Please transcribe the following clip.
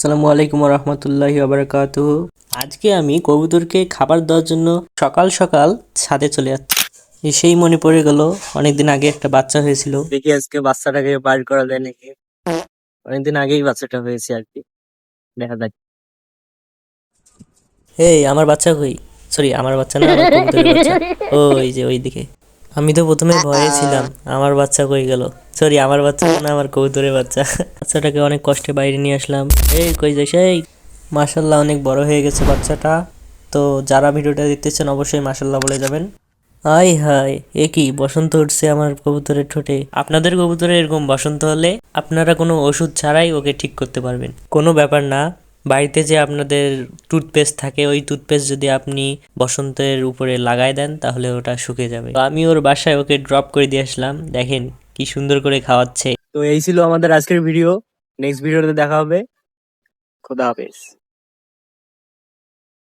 আসসালামু আলাইকুম রহমতুল্লাহি বারাকাতুহু। আজকে আমি কবুতরকে খাবার দেওয়ার জন্য সকাল সকাল ছাদে চলে যাচ্ছি। সেই মনে পড়ে গেল অনেকদিন আগে একটা বাচ্চা হয়েছিল, দেখি আজকে বাচ্চাটাকে বাইর করা যায় নাকি। অনেকদিন আগেই বাচ্চাটা হয়েছে আর কি, দেখা যাক। এই আমার বাচ্চা কই? সরি, আমার বাচ্চা না, আমার কবুতরের বাচ্চা। ওই যে ওইদিকে। আমি তো প্রথমে ভয়ে ছিলাম, আমার বাচ্চা কই গেল। সরি, আমার বাচ্চা না, আমার কবুতরের বাচ্চা। বাচ্চাটাকে অনেক কষ্টে বাইরে নিয়ে আসলাম। এই কই যাইস? এই মাশাল্লাহ, অনেক বড় হয়ে গেছে বাচ্চাটা। তো যারা ভিডিওটা দেখতেছেন অবশ্যই মাশাল্লাহ বলে যাবেন। হাই হাই, এ কি বসন্ত উঠছে আমার কবুতরের ঠোঁটে। আপনাদের কবুতরের এরকম বসন্ত হলে আপনারা কোনো ওষুধ ছাড়াই ওকে ঠিক করতে পারবেন, কোনো ব্যাপার না। বাড়িতে যে আপনাদের টুথপেস্ট থাকে, ওই টুথপেস্ট যদি আপনি বসন্তের উপরে লাগাই দেন তাহলে ওটা শুকিয়ে যাবে। তো আমি ওর বাসায় ওকে ড্রপ করে দিয়ে আসলাম, দেখেন কি সুন্দর করে খাওয়াচ্ছে। তো এই ছিল আমাদের আজকের ভিডিও। নেক্সট ভিডিওতে দেখা হবে। খোদা হাফেজ।